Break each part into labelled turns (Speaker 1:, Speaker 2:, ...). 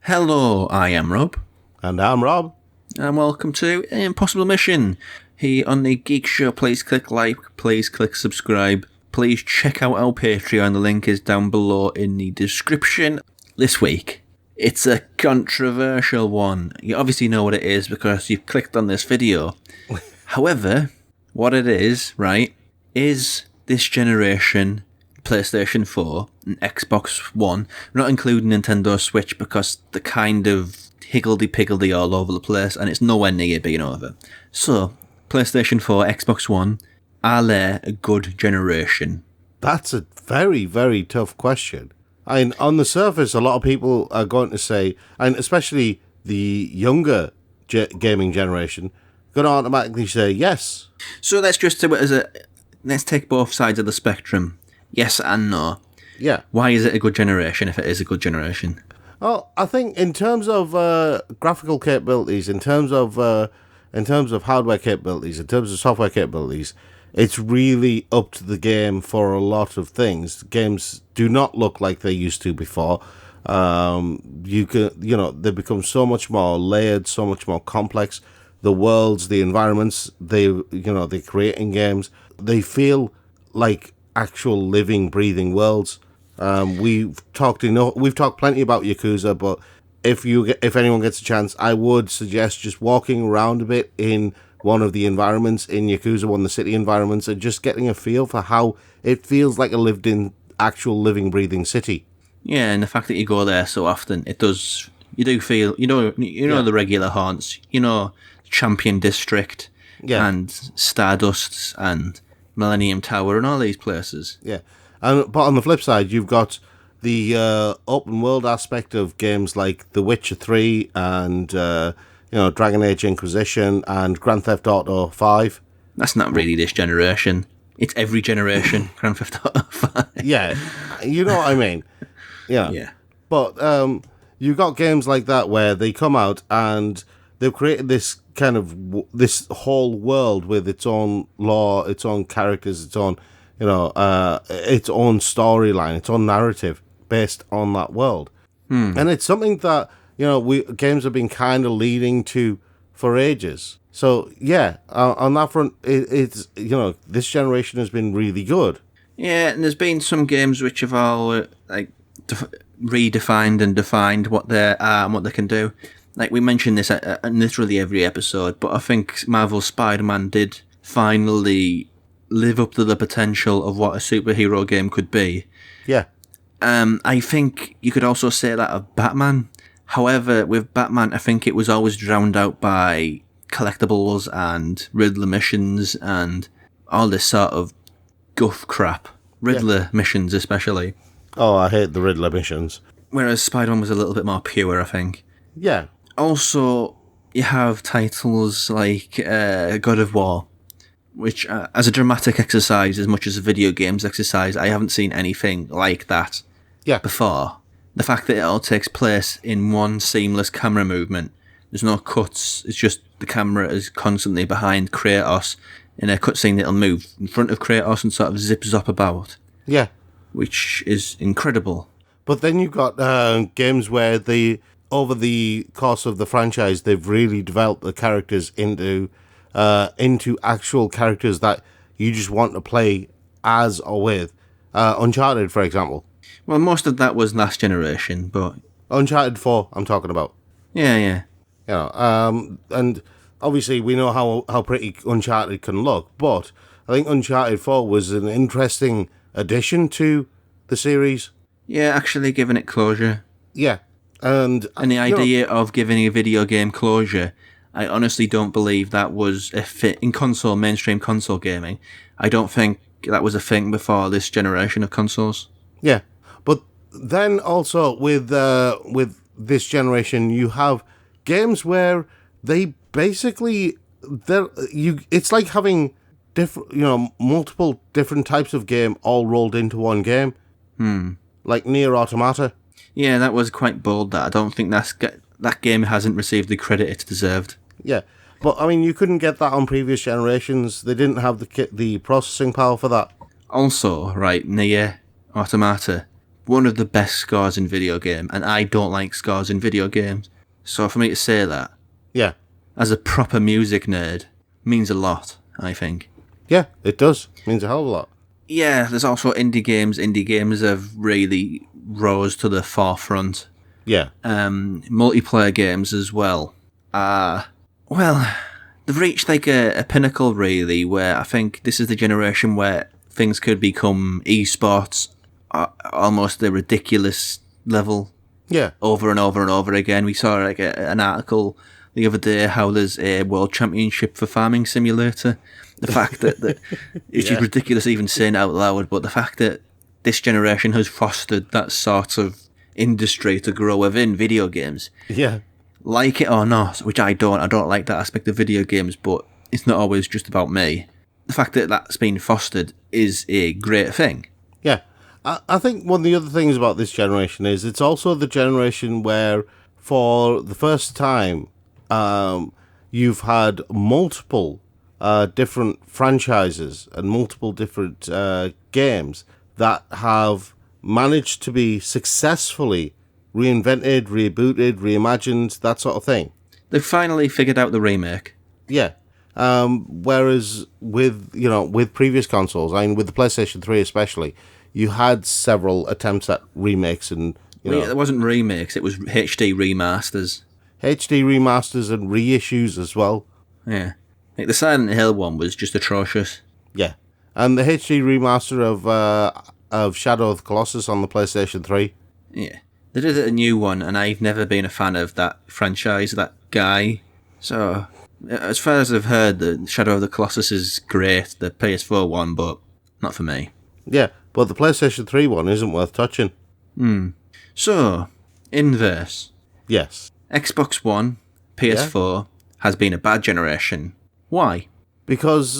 Speaker 1: Hello, I am Rob.
Speaker 2: And I'm Rob.
Speaker 1: And welcome to Impossible Mission. Here on the Geek Show, please click like, please click subscribe. Please check out our Patreon, the link is down below in the description. This week, it's a controversial one. You obviously know what it is because you've clicked on this video. However, what it is, right, is this generation PlayStation 4 and Xbox One, not including Nintendo Switch because they're kind of higgledy-piggledy all over the place and it's nowhere near being over. So, PlayStation 4, Xbox One, are they a good generation?
Speaker 2: That's a very, very tough question. And on the surface, a lot of people are going to say, and especially the younger gaming generation, going to automatically say yes.
Speaker 1: So let's just do it let's take both sides of the spectrum. Yes and no.
Speaker 2: Yeah.
Speaker 1: Why is it a good generation if it is a good generation?
Speaker 2: Well, I think in terms of graphical capabilities, in terms of hardware capabilities, in terms of software capabilities, it's really up to the game for a lot of things. Games do not look like they used to before. They become so much more layered, so much more complex. The worlds, the environments they create in games, they feel like actual living, breathing worlds. We've talked plenty about Yakuza, but if anyone gets a chance, I would suggest just walking around a bit in one of the environments in Yakuza, one of the city environments, and just getting a feel for how it feels like a lived-in, actual living, breathing city.
Speaker 1: Yeah, and the fact that you go there so often, you do feel, the regular haunts, Champion District, and Stardust, and Millennium Tower, and all these places.
Speaker 2: Yeah, but on the flip side, you've got the open world aspect of games like The Witcher 3 and Dragon Age Inquisition and Grand Theft Auto 5.
Speaker 1: That's not really this generation. It's every generation. Grand Theft Auto 5.
Speaker 2: Yeah, you know what I mean. Yeah. But you've got games like that where they come out and they've created this this whole world with its own lore, its own characters, its own storyline, its own narrative based on that world. And it's something that games have been kind of leading to for ages. So yeah, on that front, it's this generation has been really good.
Speaker 1: Yeah, and there's been some games which have all redefined and defined what they are and what they can do. Like we mentioned this at literally every episode, but I think Marvel's Spider-Man did finally live up to the potential of what a superhero game could be.
Speaker 2: Yeah.
Speaker 1: I think you could also say that of Batman. However, with Batman, I think it was always drowned out by collectibles and Riddler missions and all this sort of guff crap. Riddler missions especially.
Speaker 2: Oh, I hate the Riddler missions.
Speaker 1: Whereas Spider-Man was a little bit more pure, I think.
Speaker 2: Yeah.
Speaker 1: Also, you have titles like God of War, which, as a dramatic exercise, as much as a video games exercise, I haven't seen anything like that before. The fact that it all takes place in one seamless camera movement, there's no cuts, it's just the camera is constantly behind Kratos in a cutscene that'll move in front of Kratos and sort of zip-zop about.
Speaker 2: Yeah.
Speaker 1: Which is incredible.
Speaker 2: But then you've got games where over the course of the franchise, they've really developed the characters into actual characters that you just want to play as or with. Uncharted, for example.
Speaker 1: Well, most of that was last generation, but
Speaker 2: Uncharted 4, I'm talking about.
Speaker 1: Yeah.
Speaker 2: And obviously we know how pretty Uncharted can look, but I think Uncharted 4 was an interesting addition to the series.
Speaker 1: Yeah, actually giving it closure.
Speaker 2: Yeah. And
Speaker 1: the idea of giving a video game closure, I honestly don't believe that was a fit in mainstream console gaming. I don't think that was a thing before this generation of consoles.
Speaker 2: Yeah, but then also with this generation, you have games where they basically it's like having multiple different types of game all rolled into one game. Like Nier Automata.
Speaker 1: Yeah, that was quite bold. That I don't think that game hasn't received the credit it's deserved.
Speaker 2: Yeah, but I mean, you couldn't get that on previous generations. They didn't have the processing power for that.
Speaker 1: Also, right, Nier Automata, one of the best scores in video game, and I don't like scores in video games. So for me to say that,
Speaker 2: Yeah.
Speaker 1: as a proper music nerd, means a lot, I think.
Speaker 2: Yeah, it does. Means a hell of a lot.
Speaker 1: Yeah, there's also indie games. Indie games have really rose to the forefront.
Speaker 2: Yeah.
Speaker 1: Multiplayer games as well. Well, they've reached like a pinnacle, really, where I think this is the generation where things could become esports almost a ridiculous level.
Speaker 2: Yeah.
Speaker 1: Over and over and over again. We saw like an article the other day how there's a world championship for Farming Simulator. The fact that it's just ridiculous even saying it out loud, but the fact that this generation has fostered that sort of industry to grow within video games.
Speaker 2: Yeah.
Speaker 1: Like it or not, which I don't like that aspect of video games, but it's not always just about me. The fact that that's been fostered is a great thing.
Speaker 2: Yeah. I think one of the other things about this generation is it's also the generation where, for the first time, you've had multiple different franchises and multiple different games that have managed to be successfully reinvented, rebooted, reimagined, that sort of thing.
Speaker 1: They've finally figured out the remake.
Speaker 2: Yeah. Whereas with previous consoles, I mean, with the PlayStation 3 especially, you had several attempts at remakes and,
Speaker 1: It wasn't remakes, it was HD remasters.
Speaker 2: HD remasters and reissues as well.
Speaker 1: Yeah. Like the Silent Hill one was just atrocious.
Speaker 2: Yeah. And the HD remaster of Shadow of the Colossus on the PlayStation 3.
Speaker 1: Yeah. They did a new one, and I've never been a fan of that franchise, that guy. So, as far as I've heard, the Shadow of the Colossus is great, the PS4 one, but not for me.
Speaker 2: Yeah, but the PlayStation 3 one isn't worth touching.
Speaker 1: So, inverse.
Speaker 2: Yes.
Speaker 1: Xbox One, PS4, has been a bad generation. Why?
Speaker 2: Because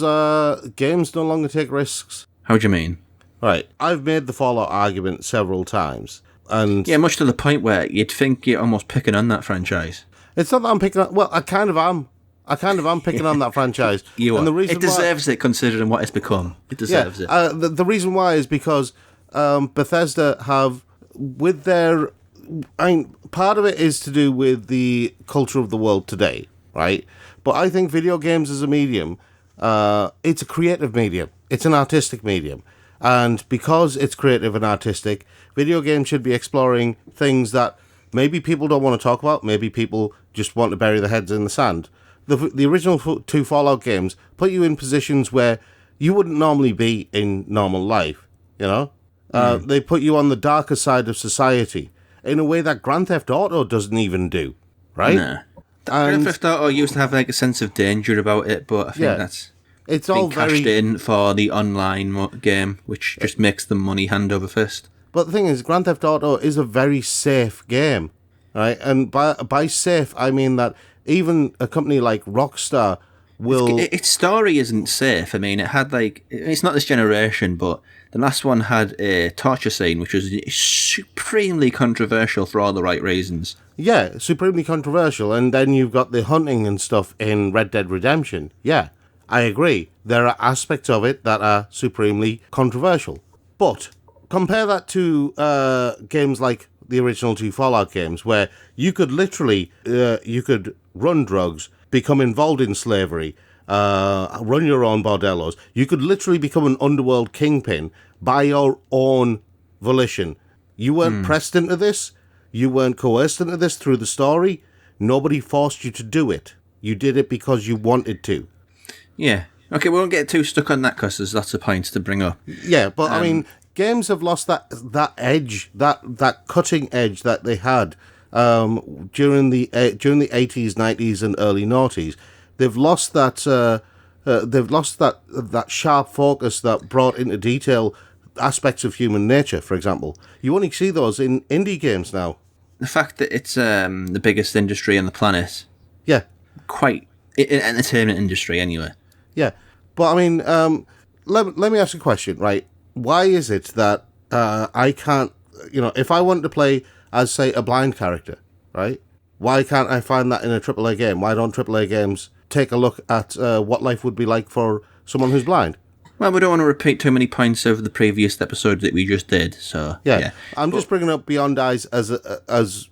Speaker 2: games no longer take risks.
Speaker 1: How do you mean?
Speaker 2: Right. I've made the Fallout argument several times. And
Speaker 1: yeah, much to the point where you'd think you're almost picking on that franchise.
Speaker 2: It's not that I'm picking on... Well, I kind of am. Picking on that franchise.
Speaker 1: You
Speaker 2: and
Speaker 1: are.
Speaker 2: The reason
Speaker 1: it deserves it, considering what it's become. It deserves it.
Speaker 2: The reason why is because Bethesda have, with their... I mean, part of it is to do with the culture of the world today, right? But I think video games as a medium, it's a creative medium. It's an artistic medium. And because it's creative and artistic, video games should be exploring things that maybe people don't want to talk about. Maybe people just want to bury their heads in the sand. The original two Fallout games put you in positions where you wouldn't normally be in normal life, you know? They put you on the darker side of society in a way that Grand Theft Auto doesn't even do, right?
Speaker 1: Nah. Grand Theft Auto used to have like a sense of danger about it, but I think that's...
Speaker 2: It's all
Speaker 1: cashed in for the online game, which just makes the money hand over fist.
Speaker 2: But the thing is, Grand Theft Auto is a very safe game, right? And by safe, I mean that even a company like Rockstar will...
Speaker 1: Its story isn't safe. I mean, it had like... It's not this generation, but the last one had a torture scene, which was supremely controversial for all the right reasons.
Speaker 2: Yeah, supremely controversial. And then you've got the hunting and stuff in Red Dead Redemption. Yeah. I agree. There are aspects of it that are supremely controversial. But compare that to games like the original two Fallout games, where you could literally, you could run drugs, become involved in slavery, run your own bordellos. You could literally become an underworld kingpin by your own volition. You weren't pressed into this. You weren't coerced into this through the story. Nobody forced you to do it. You did it because you wanted to.
Speaker 1: Yeah. Okay, we won't get too stuck on that because there's lots of points to bring up.
Speaker 2: Yeah, but I mean, games have lost that edge, that cutting edge that they had during the 80s, 90s, and early noughties. They've lost that. They've lost that sharp focus that brought into detail aspects of human nature. For example, you only see those in indie games now.
Speaker 1: The fact that it's the biggest industry on the planet.
Speaker 2: Yeah.
Speaker 1: Quite entertainment industry, anyway.
Speaker 2: Yeah, but I mean, let me ask you a question, right? Why is it that I can't, if I want to play as, say, a blind character, right? Why can't I find that in a AAA game? Why don't AAA games take a look at what life would be like for someone who's blind?
Speaker 1: Well, we don't want to repeat too many points of the previous episode that we just did, so
Speaker 2: yeah. I'm just bringing up Beyond Eyes as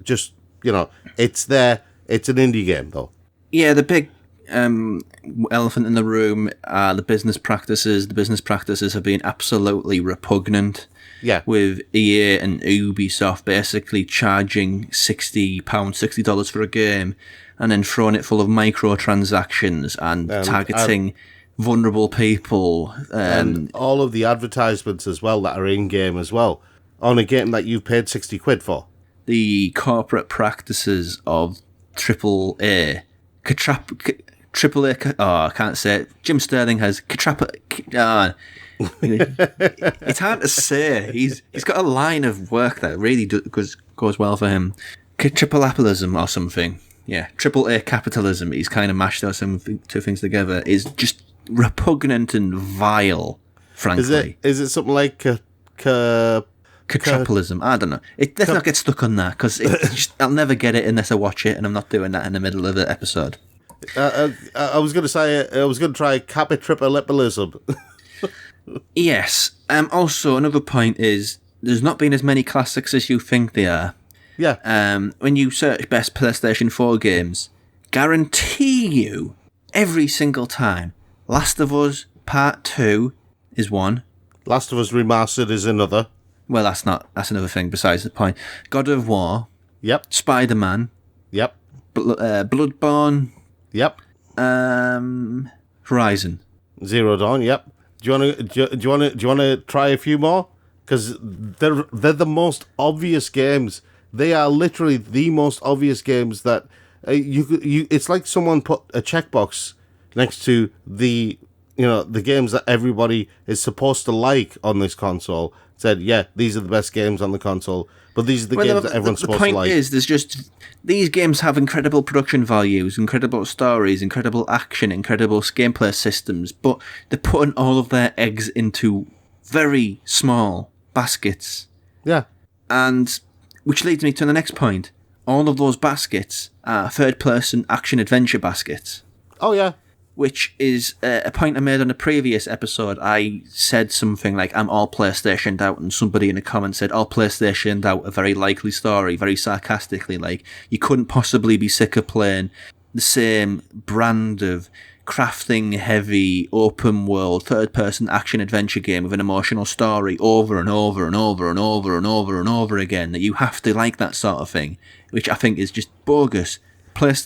Speaker 2: just, it's there. It's an indie game, though.
Speaker 1: Yeah, the big elephant in the room are the business practices. The business practices have been absolutely repugnant.
Speaker 2: Yeah.
Speaker 1: With EA and Ubisoft basically charging $60 for a game and then throwing it full of microtransactions and targeting vulnerable people.
Speaker 2: And all of the advertisements as well that are in-game as well on a game that you've paid £60 for.
Speaker 1: The corporate practices of AAA. I can't say it. Jim Sterling has it's hard to say. He's got a line of work that really goes well for him. Tripleapilism or something. Yeah, AAA capitalism. He's kind of mashed those two things together. Is just repugnant and vile. Frankly,
Speaker 2: is it something like
Speaker 1: Catrapalism? I don't know. Let's not get stuck on that because I'll never get it unless I watch it, and I'm not doing that in the middle of the episode.
Speaker 2: I was going to say I was going to try capitripalism.
Speaker 1: Yes. Also, another point is there's not been as many classics as you think there are.
Speaker 2: Yeah.
Speaker 1: When you search best PlayStation 4 games, guarantee you every single time, Last of Us Part 2 is one.
Speaker 2: Last of Us Remastered is another.
Speaker 1: Well, that's another thing besides the point. God of War.
Speaker 2: Yep.
Speaker 1: Spider-Man.
Speaker 2: Yep.
Speaker 1: Bloodborne.
Speaker 2: Yep.
Speaker 1: Horizon
Speaker 2: Zero Dawn. Yep. Do you want to try a few more? Because they're the most obvious games. They are literally the most obvious games that you. It's like someone put a checkbox next to the games that everybody is supposed to like on this console. Said, yeah, these are the best games on the console. But these are the games that everyone's supposed to like.
Speaker 1: The point is, there's just... These games have incredible production values, incredible stories, incredible action, incredible gameplay systems, but they're putting all of their eggs into very small baskets.
Speaker 2: Yeah.
Speaker 1: And... Which leads me to the next point. All of those baskets are third-person action-adventure baskets.
Speaker 2: Oh, yeah.
Speaker 1: Which is a point I made on a previous episode. I said something like, I'm all PlayStationed out, and somebody in the comments said, all PlayStationed out, a very likely story, very sarcastically, like, you couldn't possibly be sick of playing the same brand of crafting-heavy, open-world, third-person action-adventure game with an emotional story over and over and over and over and over and over again, that you have to like that sort of thing, which I think is just bogus.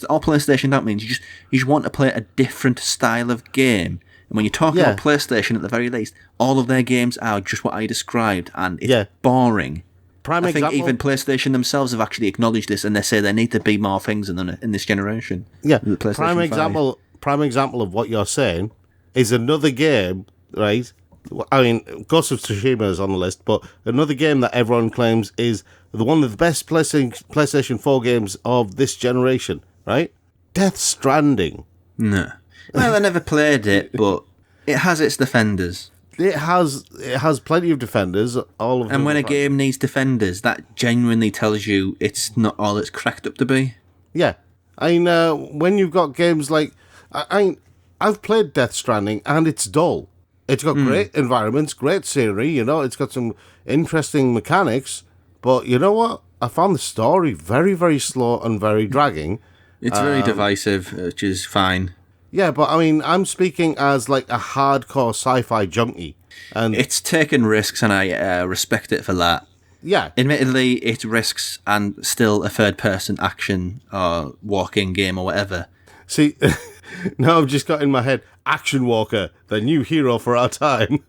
Speaker 1: All PlayStation out means you just want to play a different style of game. And when you're talking about PlayStation, at the very least, all of their games are just what I described, and it's boring. I think even PlayStation themselves have actually acknowledged this, and they say there need to be more things in this generation.
Speaker 2: Yeah, prime example of what you're saying is another game, right? I mean, Ghost of Tsushima is on the list, but another game that everyone claims is one of the best PlayStation 4 games of this generation, right? Death Stranding.
Speaker 1: No. Well, I never played it, but it has its defenders.
Speaker 2: It has plenty of defenders. All of them.
Speaker 1: And when a game needs defenders, that genuinely tells you it's not all it's cracked up to be.
Speaker 2: Yeah. I mean, when you've got games like... I've played Death Stranding, and it's dull. It's got great environments, great scenery, it's got some interesting mechanics, but you know what? I found the story very, very slow and very dragging.
Speaker 1: It's very divisive, which is fine.
Speaker 2: Yeah, but I mean, I'm speaking as like a hardcore sci-fi junkie. And
Speaker 1: it's taken risks, and I respect it for that.
Speaker 2: Yeah.
Speaker 1: Admittedly, it's risks and still a third-person action or walking game or whatever.
Speaker 2: See, now I've just got in my head, Action Walker, the new hero for our time.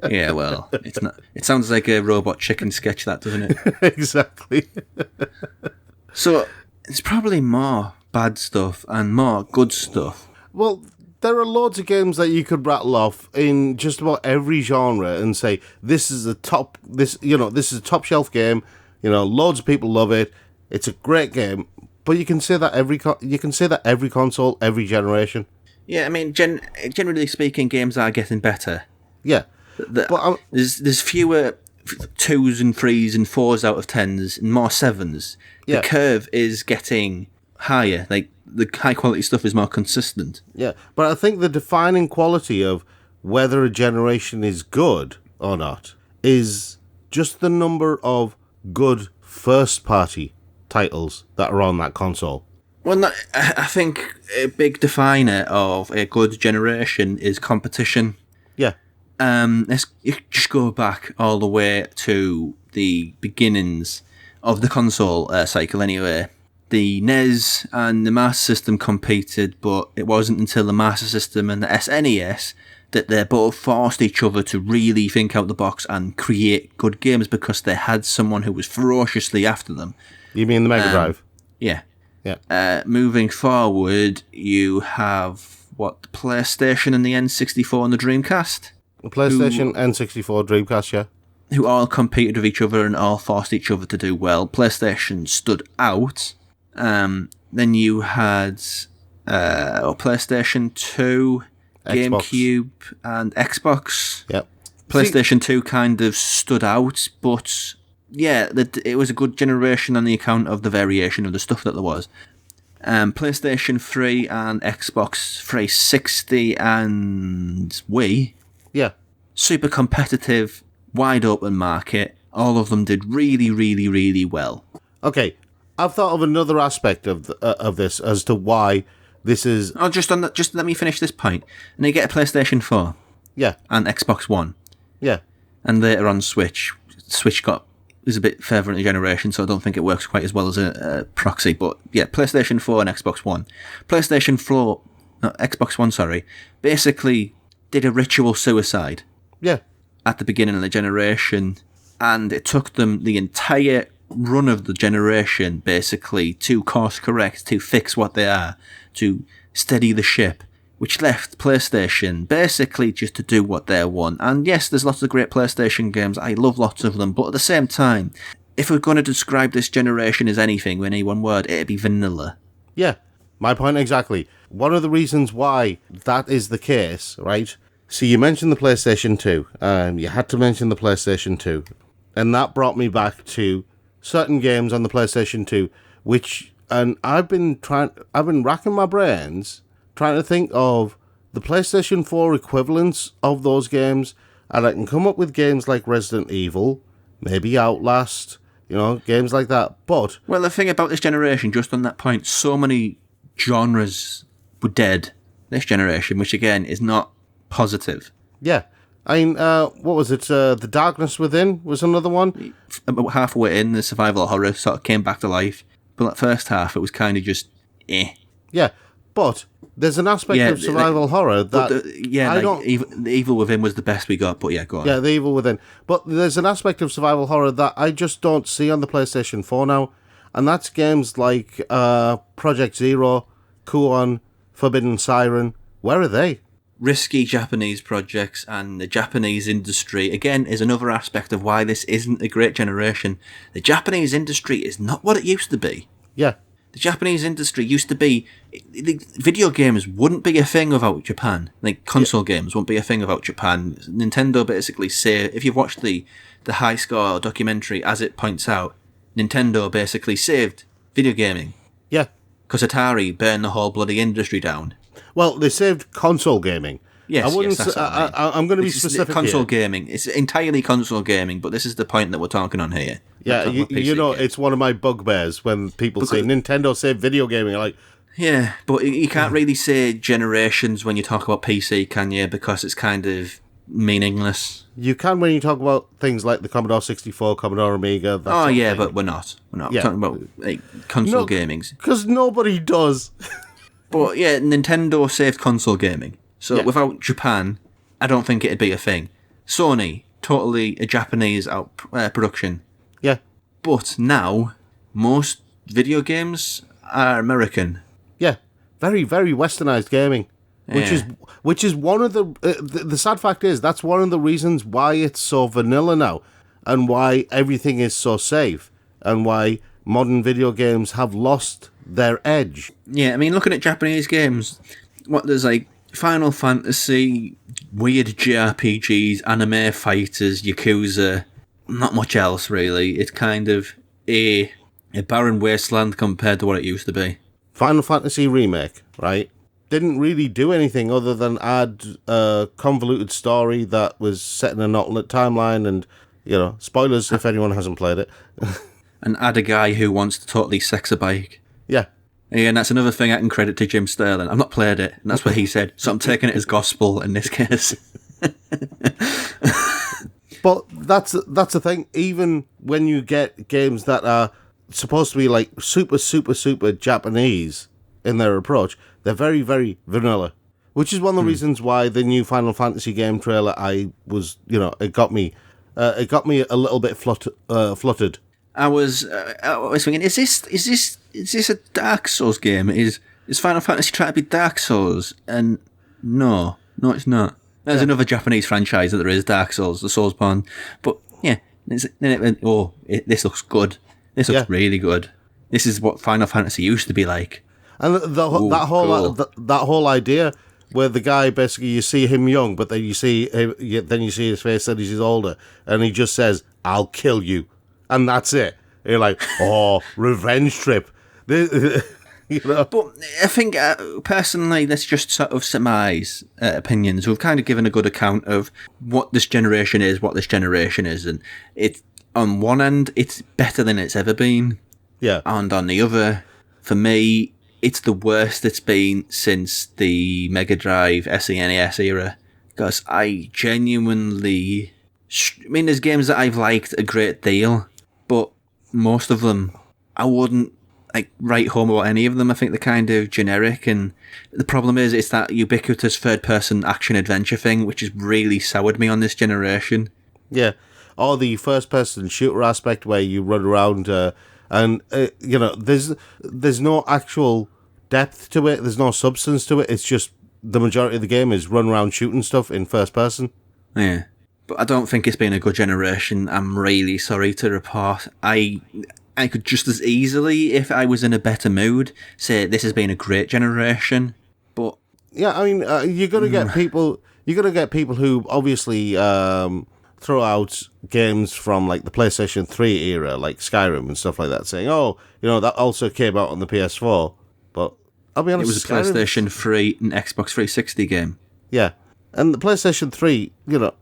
Speaker 1: Yeah, well, it's not. It sounds like a Robot Chicken sketch, that, doesn't it?
Speaker 2: Exactly.
Speaker 1: So, it's probably more bad stuff and more good stuff.
Speaker 2: Well, there are loads of games that you could rattle off in just about every genre and say, this is a top shelf game, loads of people love it, it's a great game, but you can say that every console, every generation.
Speaker 1: Yeah, I mean, generally speaking, games are getting better.
Speaker 2: Yeah.
Speaker 1: But there's fewer 2s and 3s and 4s out of 10s and more 7s. The curve is getting higher. Like, the high quality stuff is more consistent.
Speaker 2: Yeah, but I think the defining quality of whether a generation is good or not is just the number of good first-party titles that are on that console.
Speaker 1: Well, I think a big definer of a good generation is competition.
Speaker 2: Yeah.
Speaker 1: Let's just go back all the way to the beginnings of the console cycle anyway. The NES and the Master System competed, but it wasn't until the Master System and the SNES that they both forced each other to really think out the box and create good games because they had someone who was ferociously after them.
Speaker 2: You mean the Mega Drive?
Speaker 1: Yeah.
Speaker 2: Yeah.
Speaker 1: Moving forward, you have, the PlayStation and the N64 and the Dreamcast?
Speaker 2: The PlayStation, N64, Dreamcast, yeah.
Speaker 1: Who all competed with each other and all forced each other to do well. PlayStation stood out. Then you had PlayStation 2,
Speaker 2: Xbox.
Speaker 1: GameCube, and Xbox.
Speaker 2: Yep.
Speaker 1: PlayStation 2 kind of stood out, but yeah, it was a good generation on the account of the variation of the stuff that there was. PlayStation 3 and Xbox 360 and Wii.
Speaker 2: Yeah.
Speaker 1: Super competitive, wide open market. All of them did really, really, really well.
Speaker 2: Okay, I've thought of another aspect of this as to why this is...
Speaker 1: Oh, just let me finish this point. And you get a PlayStation 4.
Speaker 2: Yeah.
Speaker 1: And Xbox One.
Speaker 2: Yeah.
Speaker 1: And later on Switch. Switch is a bit further in the generation, so I don't think it works quite as well as a proxy. But yeah, PlayStation 4 and Xbox One. Xbox One, sorry, basically did a ritual suicide.
Speaker 2: Yeah.
Speaker 1: At the beginning of the generation. And it took them the entire run of the generation, basically, to course correct, to fix what they are, to steady the ship, which left PlayStation basically just to do what they want. And yes, there's lots of great PlayStation games, I love lots of them, but at the same time, if we're going to describe this generation as anything with any one word, it'd be vanilla.
Speaker 2: Yeah, my point exactly. One of the reasons why that is the case, right? So you mentioned the PlayStation 2, you had to mention the PlayStation 2, and that brought me back to certain games on the PlayStation 2, and I've been racking my brains trying to think of the PlayStation 4 equivalents of those games, and I can come up with games like Resident Evil, maybe Outlast, games like that. But
Speaker 1: well, the thing about this generation, just on that point, so many genres were dead this generation, which again is not positive.
Speaker 2: Yeah. I mean, what was it? The Darkness Within was another one.
Speaker 1: About halfway in, the survival horror sort of came back to life. But that first half, it was kind of just
Speaker 2: Yeah, but there's an aspect of survival horror that
Speaker 1: the Evil Within was the best we got. But yeah, go on.
Speaker 2: Yeah, the Evil Within. But there's an aspect of survival horror that I just don't see on the PlayStation 4 now, and that's games like Project Zero, Kuon, Forbidden Siren. Where are they?
Speaker 1: Risky Japanese projects and the Japanese industry, again, is another aspect of why this isn't a great generation. The Japanese industry is not what it used to be.
Speaker 2: Yeah.
Speaker 1: The Japanese industry used to be... Video games wouldn't be a thing without Japan. Like, console games wouldn't be a thing without Japan. Nintendo basically if you've watched the High Score documentary, as it points out, Nintendo basically saved video gaming.
Speaker 2: Yeah.
Speaker 1: Because Atari burned the whole bloody industry down.
Speaker 2: Well, they saved console gaming.
Speaker 1: Yes, that's what
Speaker 2: I'm going to be specific
Speaker 1: console
Speaker 2: here.
Speaker 1: Gaming. It's entirely console gaming, but this is the point that we're talking on here.
Speaker 2: Yeah, it's one of my bugbears when people say Nintendo saved video gaming. Like,
Speaker 1: yeah, but you can't really say generations when you talk about PC, can you? Because it's kind of meaningless.
Speaker 2: You can when you talk about things like the Commodore 64, Commodore Amiga.
Speaker 1: But we're not. We're talking about console gaming.
Speaker 2: Because nobody does.
Speaker 1: But yeah, Nintendo saved console gaming. So without Japan, I don't think it'd be a thing. Sony, totally a Japanese production.
Speaker 2: Yeah.
Speaker 1: But now, most video games are American.
Speaker 2: Yeah. Very, very westernized gaming. Which is one of the sad fact is that's one of the reasons why it's so vanilla now, and why everything is so safe, and why modern video games have lost their edge.
Speaker 1: Yeah, I mean, looking at Japanese games, there's like Final Fantasy, weird JRPGs, anime fighters, Yakuza, not much else really. It's kind of a barren wasteland compared to what it used to be.
Speaker 2: Final Fantasy Remake, right? didn't really do anything other than add a convoluted story that was set in an alternate timeline, and spoilers if anyone hasn't played it.
Speaker 1: And add a guy who wants to totally sex a bike.
Speaker 2: Yeah.
Speaker 1: And that's another thing I can credit to Jim Sterling. I've not played it, and that's what he said. So I'm taking it as gospel in this case.
Speaker 2: But that's the thing. Even when you get games that are supposed to be like super, super, super Japanese in their approach, they're very, very vanilla. Which is one of the reasons why the new Final Fantasy game trailer, it got me a little bit fluttered.
Speaker 1: I was thinking, is this a Dark Souls game? Is Final Fantasy trying to be Dark Souls? And no, it's not. There's another Japanese franchise that there is, Dark Souls, the Soulspawn. But yeah, this looks good. This looks really good. This is what Final Fantasy used to be like.
Speaker 2: And that whole idea where the guy basically, you see him young, but then you see his face that he's older, and he just says, "I'll kill you." And that's it. You're like, oh, revenge trip.
Speaker 1: But I think, personally, let's just sort of surmise opinions. We've kind of given a good account of what this generation is, and it's, on one end, it's better than it's ever been.
Speaker 2: Yeah.
Speaker 1: And on the other, for me, it's the worst it's been since the Mega Drive SNES era. Because I genuinely... there's games that I've liked a great deal, but most of them, I wouldn't write home about any of them. I think they're kind of generic, and the problem is it's that ubiquitous third-person action-adventure thing, which has really soured me on this generation.
Speaker 2: Yeah, or the first-person shooter aspect where you run around and there's no actual depth to it, there's no substance to it, it's just the majority of the game is run around shooting stuff in first person.
Speaker 1: Yeah. But I don't think it's been a good generation. I'm really sorry to report. I could just as easily, if I was in a better mood, say this has been a great generation. But
Speaker 2: yeah, I mean, you're gonna get people. You're gonna get people who obviously throw out games from like the PlayStation 3 era, like Skyrim and stuff like that, saying, "Oh, that also came out on the PS4." But I'll be honest,
Speaker 1: it was a PlayStation 3 and Xbox 360 game.
Speaker 2: Yeah. And the PlayStation 3,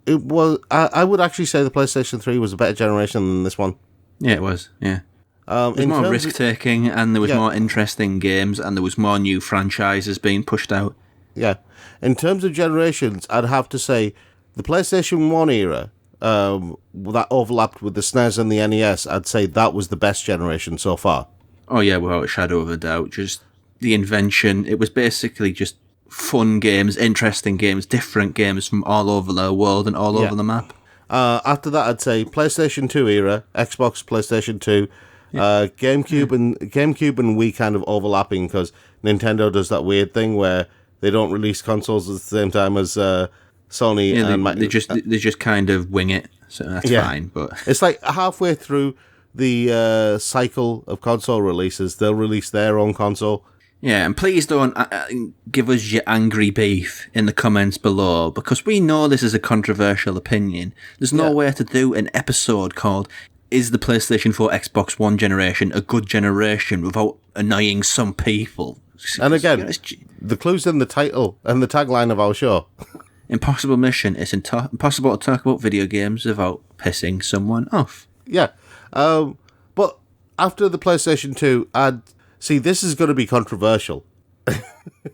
Speaker 2: it was... I would actually say the PlayStation 3 was a better generation than this one.
Speaker 1: Yeah, it was, yeah. There was more risk-taking, and there was more interesting games, and there was more new franchises being pushed out.
Speaker 2: Yeah. In terms of generations, I'd have to say the PlayStation 1 era, that overlapped with the SNES and the NES, I'd say that was the best generation so far.
Speaker 1: Oh, yeah, without a shadow of a doubt. Just the invention. It was basically just fun games, interesting games, different games from all over the world and all over the map.
Speaker 2: After that, I'd say PlayStation 2 era, Xbox, PlayStation 2, GameCube and Wii kind of overlapping because Nintendo does that weird thing where they don't release consoles at the same time as Sony.
Speaker 1: Yeah,
Speaker 2: and
Speaker 1: they just kind of wing it, so that's fine. But
Speaker 2: it's like halfway through the cycle of console releases, they'll release their own console.
Speaker 1: Yeah, and please don't give us your angry beef in the comments below, because we know this is a controversial opinion. There's no way to do an episode called "Is the PlayStation 4 Xbox One generation a good generation?" without annoying some people.
Speaker 2: And again, the clue's in the title and the tagline of our show.
Speaker 1: Impossible mission. It's impossible to talk about video games without pissing someone off.
Speaker 2: Yeah. But after the PlayStation 2, see, this is going to be controversial.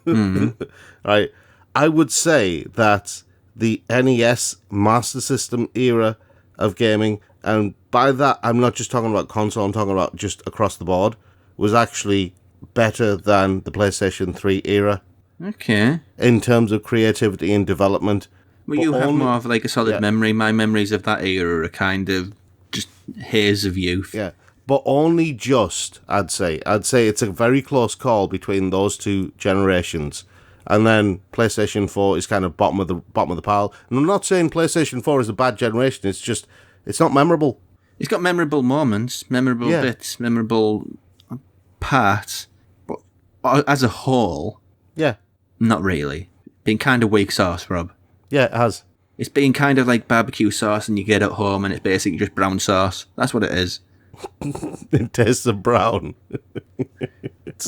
Speaker 2: Right? I would say that the NES Master System era of gaming, and by that I'm not just talking about console, I'm talking about just across the board, was actually better than the PlayStation 3 era.
Speaker 1: Okay.
Speaker 2: In terms of creativity and development.
Speaker 1: Well, you have more of like a solid memory. My memories of that era are kind of just haze of youth.
Speaker 2: Yeah. But only just, I'd say. I'd say it's a very close call between those two generations. And then PlayStation 4 is kind of bottom of the pile. And I'm not saying PlayStation 4 is a bad generation. It's just, it's not memorable.
Speaker 1: It's got memorable moments, memorable bits, memorable parts. But as a whole, not really. Been kind of weak sauce, Rob.
Speaker 2: Yeah, it has.
Speaker 1: It's been kind of like barbecue sauce and you get it home and it's basically just brown sauce. That's what it is.
Speaker 2: It tastes of brown.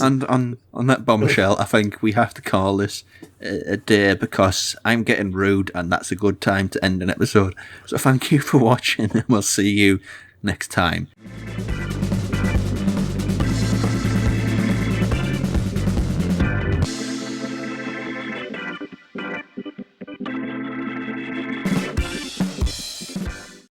Speaker 1: And on that bombshell, I think we have to call this a day because I'm getting rude and that's a good time to end an episode. So thank you for watching and we'll see you next time.